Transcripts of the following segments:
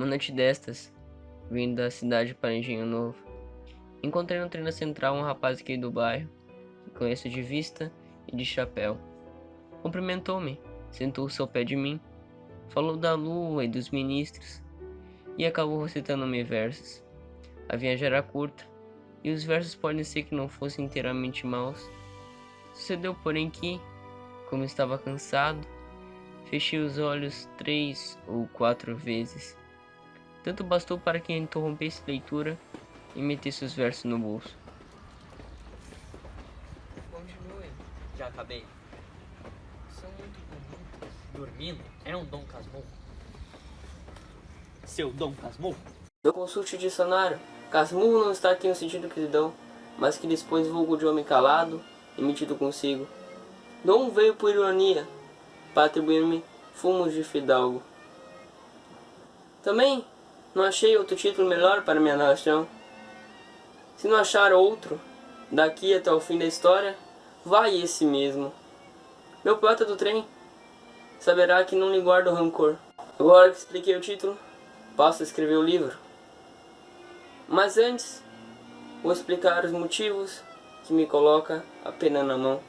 Uma noite destas, vindo da cidade para Engenho Novo, encontrei no trem da central um rapaz aqui do bairro, que conheço de vista e de chapéu. Cumprimentou-me, sentou-se ao pé de mim, falou da lua e dos ministros, e acabou recitando-me versos. A viagem era curta, e os versos podem ser que não fossem inteiramente maus. Sucedeu, porém, que, como estava cansado, fechei os olhos 3 ou 4 vezes. Tanto bastou para que interrompesse a leitura e metesse os versos no bolso. Continue. Já acabei. São muito bonitos. Dormindo é um Dom Casmurro. Seu Dom Casmurro? Eu consulte o dicionário. Casmurro não está aqui no sentido que lhe dão, mas que dispôs vulgo de homem calado e metido consigo. Dom veio por ironia, para atribuir-me fumos de fidalgo. Também não achei outro título melhor para minha narração. Se não achar outro, daqui até o fim da história, vai esse mesmo. Meu poeta do trem saberá que não lhe guardo rancor. Agora que expliquei o título, passo a escrever o livro. Mas antes, vou explicar os motivos que me coloca a pena na mão.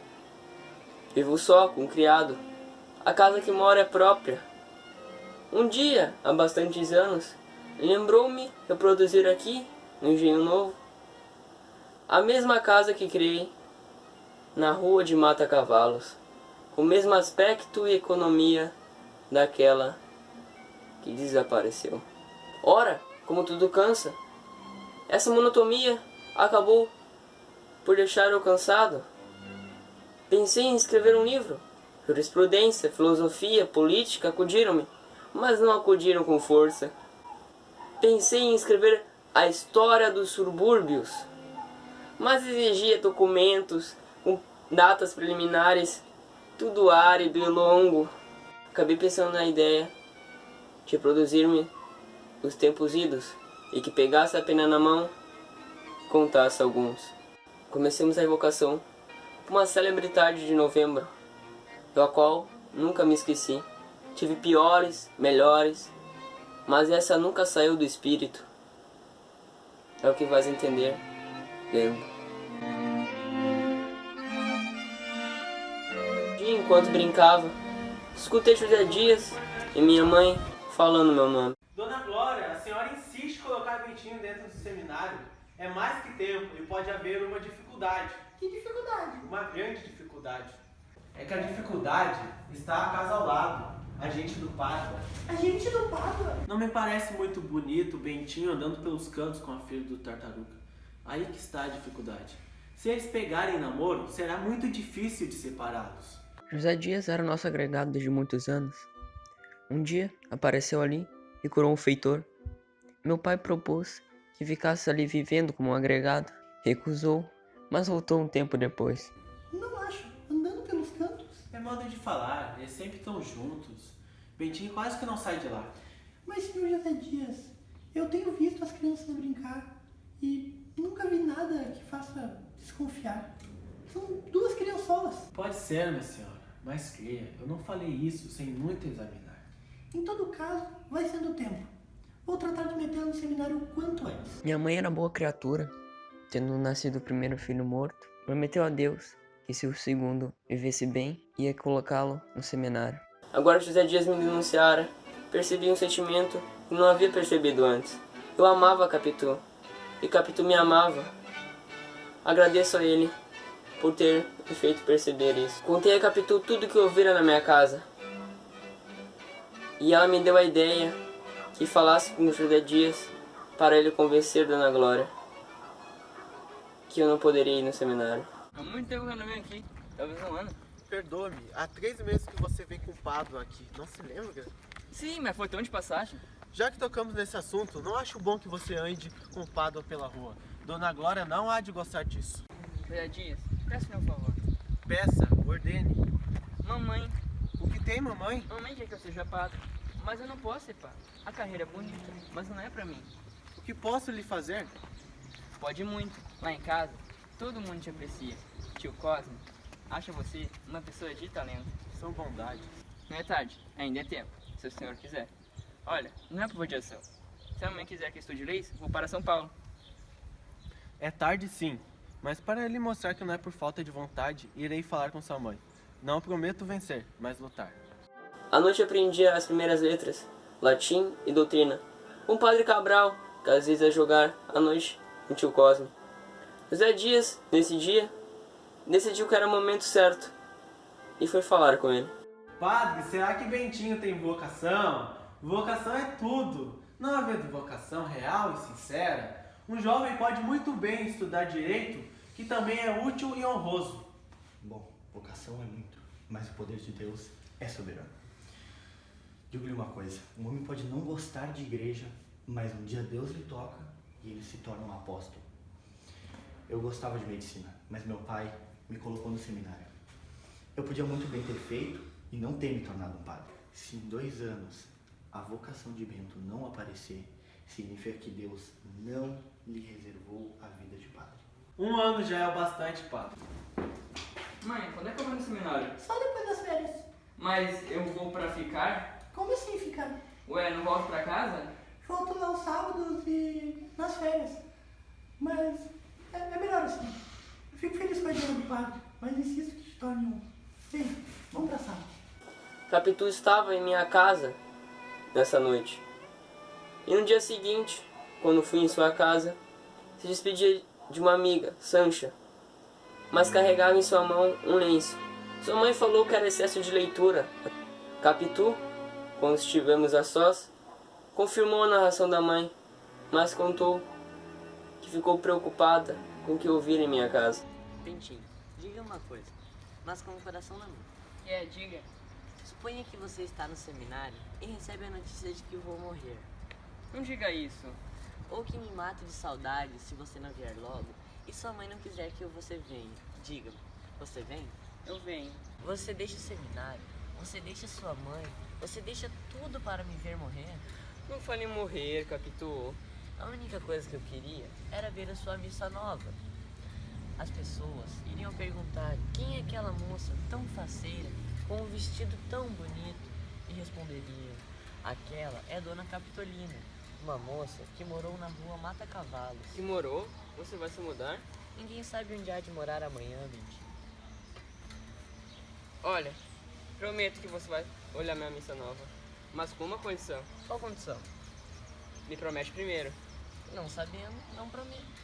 Vivo só, com um criado. A casa que moro é própria. Um dia, há bastantes anos, lembrou-me reproduzir aqui, no Engenho Novo, a mesma casa que criei na rua de Mata Cavalos, com o mesmo aspecto e economia daquela que desapareceu. Ora, como tudo cansa, essa monotonia acabou por deixar eu cansado. Pensei em escrever um livro. Jurisprudência, filosofia, política acudiram-me, mas não acudiram com força. Pensei em escrever a história dos subúrbios, mas exigia documentos com datas preliminares, tudo árido e longo. Acabei pensando na ideia de produzir-me os tempos idos e que pegasse a pena na mão e contasse alguns. Comecemos a evocação por uma célebre tarde de novembro, da qual nunca me esqueci. Tive piores, melhores, mas essa nunca saiu do espírito. É o que vais entender lendo. Enquanto brincava, escutei José Dias e minha mãe falando meu nome. Dona Glória, a senhora insiste em colocar Bentinho dentro do seminário. É mais que tempo e pode haver uma dificuldade. Que dificuldade? Uma grande dificuldade. É que a dificuldade está a casa ao lado, a gente do Pádua. A gente do Pádua? Não me parece muito bonito o Bentinho andando pelos cantos com a filha do Tartaruga. Aí que está a dificuldade. Se eles pegarem namoro, será muito difícil de separá-los. José Dias era nosso agregado desde muitos anos. Um dia apareceu ali e curou um feitor. Meu pai propôs que ficasse ali vivendo como um agregado. Recusou, mas voltou um tempo depois. Não acho. Andando pelos cantos. É modo de falar, eles sempre estão juntos. Bentinho quase que não sai de lá. Mas, senhor José Dias, eu tenho visto as crianças brincar e nunca vi nada que faça desconfiar. São duas criançolas. Pode ser, minha senhora, mas creia, eu não falei isso sem muito examinar. Em todo caso, vai sendo tempo. Vou tratar de meter no seminário o quanto antes. Minha mãe era boa criatura. Tendo nascido o primeiro filho morto, prometeu a Deus que se o segundo vivesse bem, ia colocá-lo no seminário. Agora que José Dias me denunciara, percebi um sentimento que não havia percebido antes. Eu amava Capitu, e Capitu me amava. Agradeço a ele por ter me feito perceber isso. Contei a Capitu tudo que ouvira na minha casa, e ela me deu a ideia que falasse com José Dias para ele convencer Dona Glória que eu não poderia ir no seminário. Há muito tempo que eu não venho aqui, talvez um ano. Perdoe-me, há 3 meses que você vem com o Pádua aqui, não se lembra? Sim, mas foi tão de passagem. Já que tocamos nesse assunto, não acho bom que você ande com o Pádua pela rua. Dona Glória não há de gostar disso. José Dias, peça-me um favor. Peça, ordene. Mamãe, O que tem, mamãe? mamãe quer que eu seja padre, mas eu não posso ser padre. A carreira é bonita, mas não é pra mim. O que posso lhe fazer? Pode muito. Lá em casa, todo mundo te aprecia. Tio Cosme acha você uma pessoa de talento. São bondades. Não é tarde, ainda é tempo, se o senhor quiser. Olha, não é por judiação, Se a mãe quiser que eu estude leis, vou para São Paulo. É tarde sim, mas para lhe mostrar que não é por falta de vontade, irei falar com sua mãe. Não prometo vencer, mas lutar. À noite eu aprendia as primeiras letras, latim e doutrina, com o padre Cabral, que às vezes ia jogar à noite com o tio Cosme. José Dias, nesse dia, decidiu que era o momento certo e foi falar com ele. Padre, será que Bentinho tem vocação? Vocação é tudo. Não havendo vocação real e sincera, um jovem pode muito bem estudar direito, que também é útil e honroso. Bom, vocação é muito, mas o poder de Deus é soberano. Digo-lhe uma coisa, um homem pode não gostar de igreja, mas um dia Deus lhe toca e ele se torna um apóstolo. Eu gostava de medicina, mas meu pai me colocou no seminário. Eu podia muito bem ter feito e não ter me tornado um padre. Se em 2 anos a vocação de Bento não aparecer, significa que Deus não lhe reservou a vida de padre. 1 ano já é o bastante, padre. Mãe, quando é que eu vou no seminário? Só depois das férias. Mas eu vou pra ficar? Como assim ficar? Ué, não volto pra casa? Volto aos sábados e nas férias. Mas é melhor assim. Eu fico feliz com a ideia do padre, mas insisto que te torne um. Vem, vamos pra sala. Capitu estava em minha casa nessa noite. E no dia seguinte, quando fui em sua casa, se despedia de uma amiga, Sancha, mas carregava em sua mão um lenço. Sua mãe falou que era excesso de leitura. Capitu, quando estivemos a sós, confirmou a narração da mãe, mas contou que ficou preocupada com o que ouvira em minha casa. Bentinho, diga uma coisa, mas com o coração na mão. Diga. Suponha que você está no seminário e recebe a notícia de que eu vou morrer. Não diga isso. Ou que me mato de saudade se você não vier logo e sua mãe não quiser que você venha. Diga-me, você vem? Eu venho. Você deixa o seminário, você deixa sua mãe, você deixa tudo para me ver morrer? Não fale em morrer, Capitu. A única coisa que eu queria era ver a sua missa nova. As pessoas iriam perguntar quem é aquela moça tão faceira, com um vestido tão bonito, e responderiam: aquela é Dona Capitolina, uma moça que morou na rua Mata Cavalos. Que morou? Você vai se mudar? Ninguém sabe onde há de morar amanhã, Bentinho. Olha, prometo que você vai olhar minha missa nova, mas com uma condição. Qual condição? Me promete primeiro. Não sabendo, não prometo.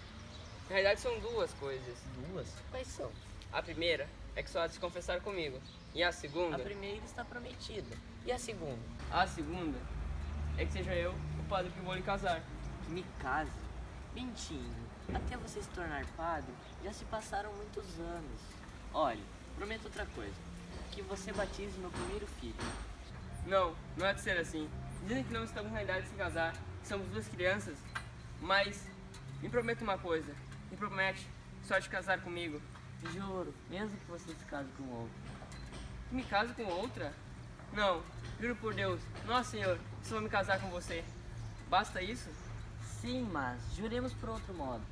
Na realidade são 2 coisas. 2? Quais são? A primeira é que só há de se confessar comigo. E a segunda? A primeira está prometida. E a segunda? A segunda é que seja eu o padre que vou lhe casar. Que me case. Bentinho, até você se tornar padre, já se passaram muitos anos. Olhe, prometo outra coisa. Que você batize meu primeiro filho. Não, não é de ser assim. Dizem que não estamos na idade de se casar, que somos 2 crianças. Mas me prometa uma coisa. Me promete só de casar comigo. Juro, mesmo que você se case com outro. Que me case com outra? Não, juro por Deus. Nossa, Senhor, só vou me casar com você. Basta isso? Sim, mas juremos por outro modo.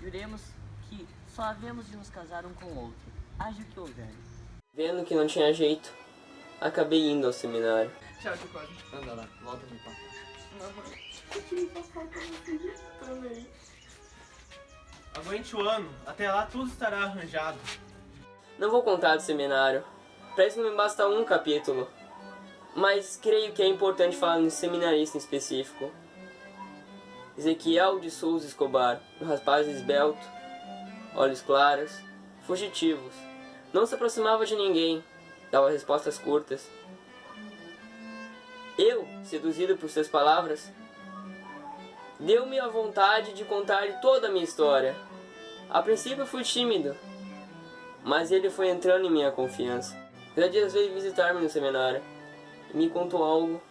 Juremos que só havemos de nos casar um com o outro, haja o que houver. Vendo que não tinha jeito, acabei indo ao seminário. Tchau, tio Cosme. Anda lá, volta no papo. Também. Aguente o ano, até lá tudo estará arranjado. Não vou contar do seminário. Para isso não me basta um capítulo. Mas creio que é importante falar no seminarista em específico. Ezequiel de Souza Escobar, um rapaz esbelto, olhos claros, fugitivos. Não se aproximava de ninguém, dava respostas curtas. Eu, seduzido por suas palavras, deu-me a vontade de contar toda a minha história. A princípio fui tímido, mas ele foi entrando em minha confiança. José Dias veio visitar-me no seminário e me contou algo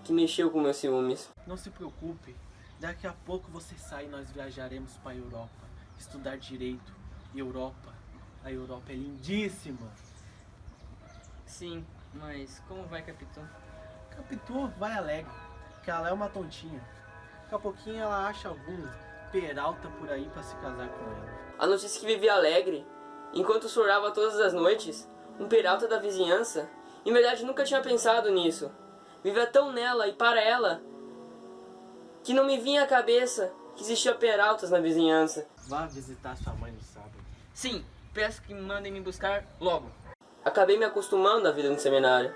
que mexeu com meus ciúmes. Não se preocupe, daqui a pouco você sai e nós viajaremos para a Europa, estudar direito. E a Europa é lindíssima. Sim, mas como vai, Capitão? Capitu vai alegre, que ela é uma tontinha. Daqui a pouquinho ela acha algum peralta por aí para se casar com ela. A notícia que vivia alegre, enquanto chorava todas as noites, um peralta da vizinhança. Em verdade nunca tinha pensado nisso. Vivia tão nela e para ela que não me vinha à cabeça que existia peraltas na vizinhança. Vá visitar sua mãe no sábado. Sim, peço que me mandem me buscar logo. Acabei me acostumando à vida no seminário.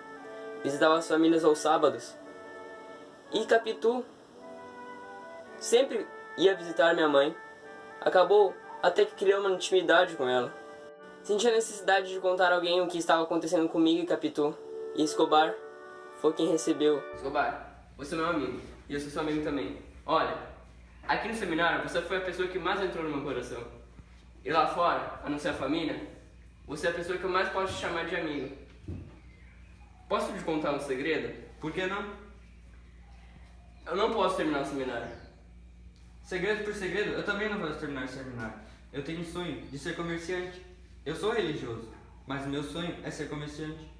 Visitava as famílias aos sábados. E Capitu sempre ia visitar minha mãe. Acabou até que criou uma intimidade com ela. Senti a necessidade de contar a alguém o que estava acontecendo comigo e Capitu. E Escobar foi quem recebeu. Escobar, você é meu amigo. E eu sou seu amigo também. Olha, aqui no seminário você foi a pessoa que mais entrou no meu coração. E lá fora, a não ser a família, você é a pessoa que eu mais posso te chamar de amigo. Posso te contar um segredo? Por que não? Eu não posso terminar o seminário. Segredo por segredo, eu também não vou terminar o seminário. Eu tenho um sonho de ser comerciante. Eu sou religioso, mas o meu sonho é ser comerciante.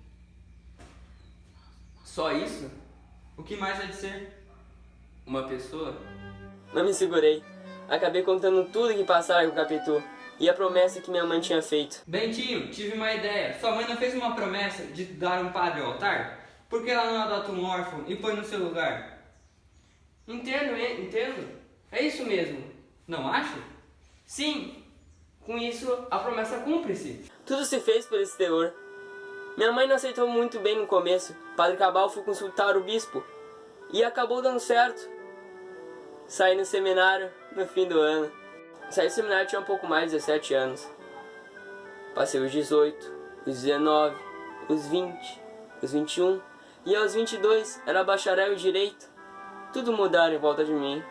Só isso? O que mais é de ser? Uma pessoa? Não me segurei. Acabei contando tudo que passara com o Capitu e a promessa que minha mãe tinha feito. Bentinho, tive uma ideia. Sua mãe não fez uma promessa de dar um padre ao altar? Por que ela não adota um órfão e põe no seu lugar? Entendo. É isso mesmo. Não acha? Sim. Com isso, a promessa cumpre-se. Tudo se fez por esse teor. Minha mãe não aceitou muito bem no começo. Padre Cabal foi consultar o bispo. E acabou dando certo. Saí no seminário no fim do ano. Saí do seminário tinha um pouco mais de 17 anos. Passei os 18, os 19, os 20, os 21 e aos 22 era bacharel em direito. Tudo mudaram em volta de mim.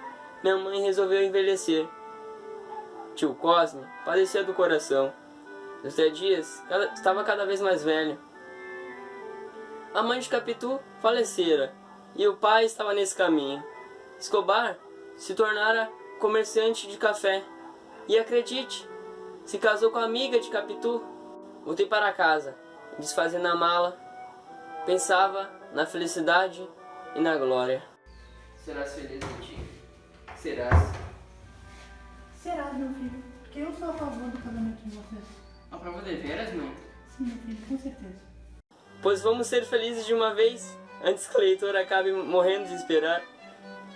Minha mãe resolveu envelhecer. Tio Cosme padecia do coração. José Dias estava cada vez mais velho. A mãe de Capitu falecera e o pai estava nesse caminho. Escobar se tornara comerciante de café. E acredite, se casou com a amiga de Capitu. Voltei para casa, desfazendo a mala. Pensava na felicidade e na glória. Serás feliz, Bentinho? Serás. Será, meu filho? Porque eu sou a favor do casamento de vocês. A prova de veras, mãe? Sim, meu filho, com certeza. Pois vamos ser felizes de uma vez, antes que o leitor acabe morrendo de esperar.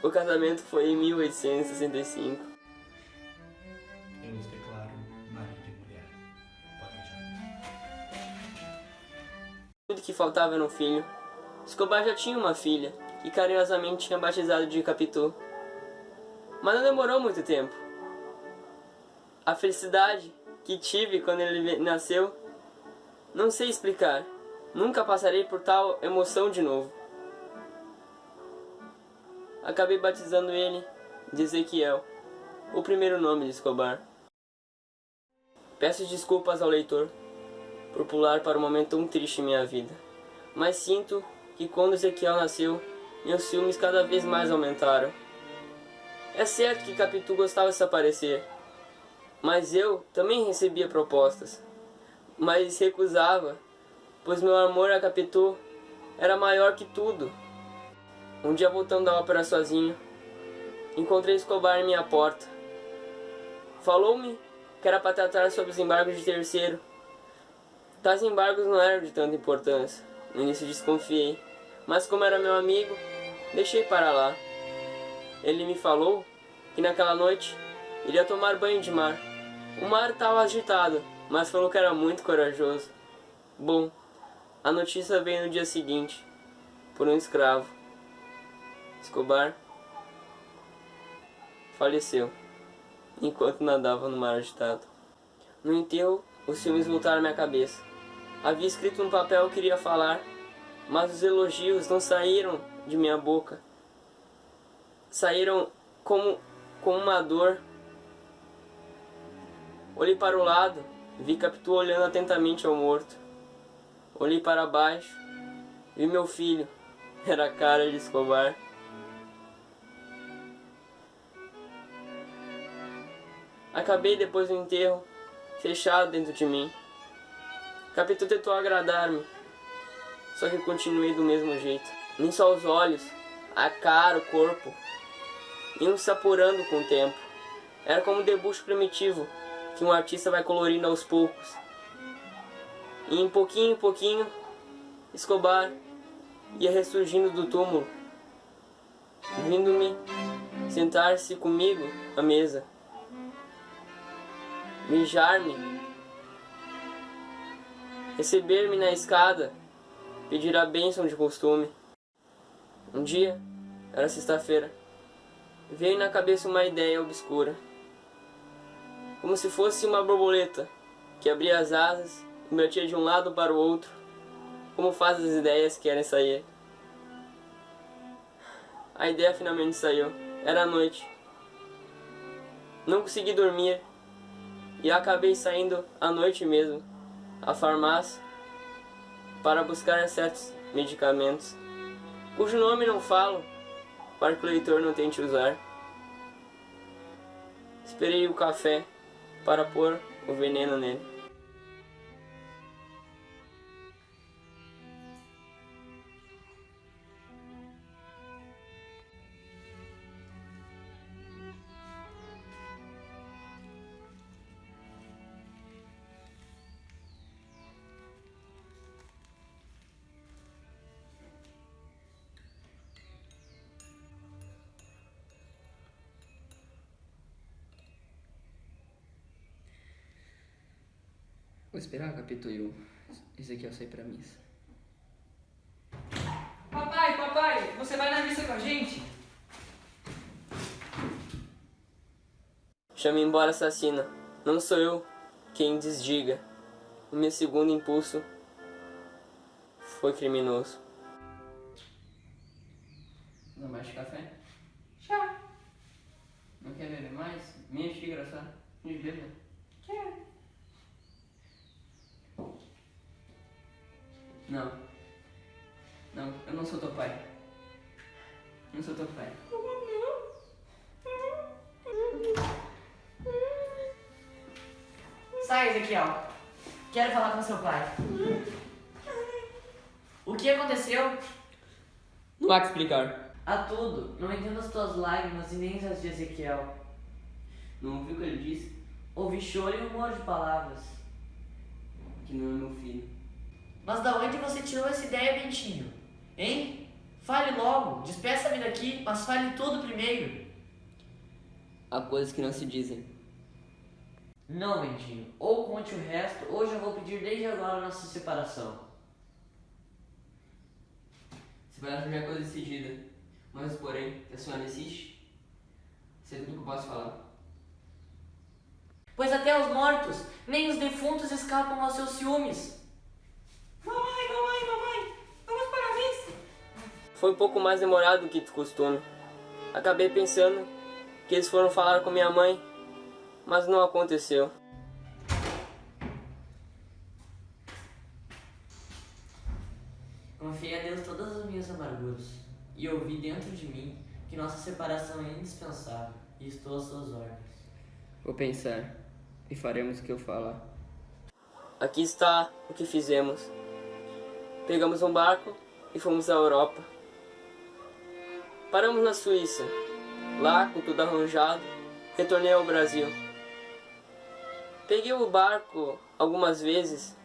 O casamento foi em 1865. Eu nos declaro marido e mulher. Podem já. Tudo que faltava era um filho. Escobar já tinha uma filha, que carinhosamente tinha batizado de Capitu. Mas não demorou muito tempo. A felicidade que tive quando ele nasceu, não sei explicar. Nunca passarei por tal emoção de novo. Acabei batizando ele de Ezequiel, o primeiro nome de Escobar. Peço desculpas ao leitor por pular para um momento tão triste em minha vida, mas sinto que quando Ezequiel nasceu, meus ciúmes cada vez mais aumentaram. É certo que Capitu gostava de se aparecer, mas eu também recebia propostas, mas recusava, pois meu amor a Capitu era maior que tudo. Um dia, voltando da ópera sozinho, encontrei Escobar em minha porta. Falou-me que era para tratar sobre os embargos de terceiro. Tais embargos não eram de tanta importância. No início desconfiei, mas como era meu amigo, deixei para lá. Ele me falou que naquela noite iria tomar banho de mar. O mar estava agitado, mas falou que era muito corajoso. Bom, a notícia veio no dia seguinte, por um escravo. Escobar faleceu, enquanto nadava no mar agitado. No enterro, os ciúmes voltaram à minha cabeça. Havia escrito no papel que queria falar, mas os elogios não saíram de minha boca. Saíram como uma dor. Olhei para o lado, vi Capitu olhando atentamente ao morto. Olhei para baixo, vi meu filho. Era a cara de Escobar. Acabei, depois do enterro, fechado dentro de mim. Capitu tentou agradar-me, só que continuei do mesmo jeito. Nem só os olhos, a cara, o corpo iam se apurando com o tempo. Era como um debuxo primitivo que um artista vai colorindo aos poucos. E em pouquinho, Escobar ia ressurgindo do túmulo, vindo-me sentar-se comigo à mesa, mijar-me, receber-me na escada, pedir a bênção de costume. Um dia, era sexta-feira, veio na cabeça uma ideia obscura, como se fosse uma borboleta que abria as asas e batia de um lado para o outro, como faz as ideias que querem sair. A ideia finalmente saiu. Era noite. Não consegui dormir e acabei saindo à noite mesmo à farmácia para buscar certos medicamentos, cujo nome não falo para que o leitor não tente usar. Esperei o café para pôr o veneno nele. Vou esperar, capítulo 1. Ezequiel sair pra missa. Papai, você vai na missa com a gente? Chame embora, assassina. Não sou eu quem desdiga. O meu segundo impulso foi criminoso. Não mais café? Já. Não quer beber mais? Minha xícara só. De bebê. Quero. Não. Não, eu não sou teu pai. Não sou teu pai. Sai, Ezequiel. Quero falar com seu pai. O que aconteceu? Não há que explicar. Há tudo. Não entendo as tuas lágrimas e nem as de Ezequiel. Não ouviu o que ele disse? Ouvi choro e humor de palavras. Que não é meu filho. Mas da onde você tirou essa ideia, Bentinho? Hein? Fale logo. Despeça-me daqui, mas fale tudo primeiro. Há coisas que não se dizem. Não, Bentinho. Ou conte o resto, ou já vou pedir desde agora a nossa separação. Separação já é coisa decidida. Mas, porém, que a senhora insiste, sei tudo que eu posso falar. Pois até os mortos, nem os defuntos escapam aos seus ciúmes. Mamãe, vamos para a missa. Foi um pouco mais demorado do que de costume. Acabei pensando que eles foram falar com minha mãe, mas não aconteceu. Confiei a Deus todas as minhas amarguras, e ouvi dentro de mim que nossa separação é indispensável, e estou às suas ordens. Vou pensar e faremos o que eu falar. Aqui está o que fizemos. Pegamos um barco e fomos à Europa. Paramos na Suíça. Lá, com tudo arranjado, retornei ao Brasil. Peguei o barco algumas vezes,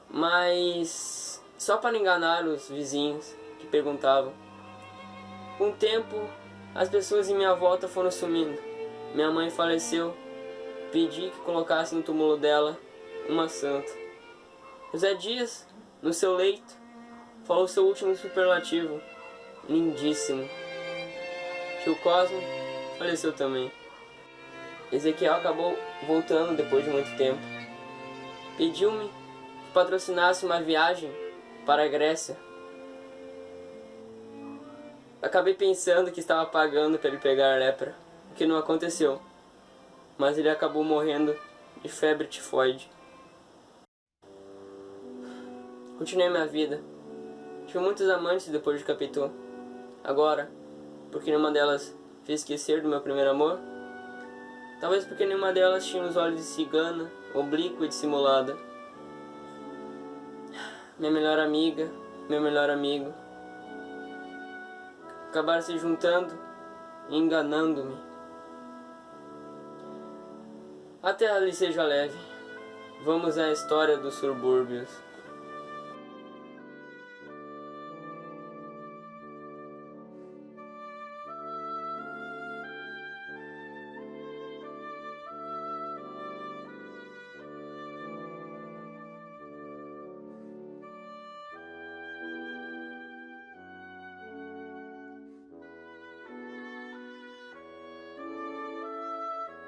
mas só para enganar os vizinhos que perguntavam. Com o tempo, as pessoas em minha volta foram sumindo. Minha mãe faleceu. Pedi que colocasse no túmulo dela uma santa. José Dias, no seu leito, falou seu último superlativo. Lindíssimo. Tio Cosmo faleceu também. Ezequiel acabou voltando depois de muito tempo. Pediu-me que patrocinasse uma viagem para a Grécia. Acabei pensando que estava pagando para ele pegar lepra, o que não aconteceu. Mas ele acabou morrendo de febre tifoide. Continuei minha vida. Tive muitos amantes depois de Capitu. Agora, porque nenhuma delas fez esquecer do meu primeiro amor? Talvez porque nenhuma delas tinha os olhos de cigana, oblíqua e dissimulada. Minha melhor amiga, meu melhor amigo, acabaram se juntando e enganando-me. A terra lhe seja leve. Vamos à história dos subúrbios.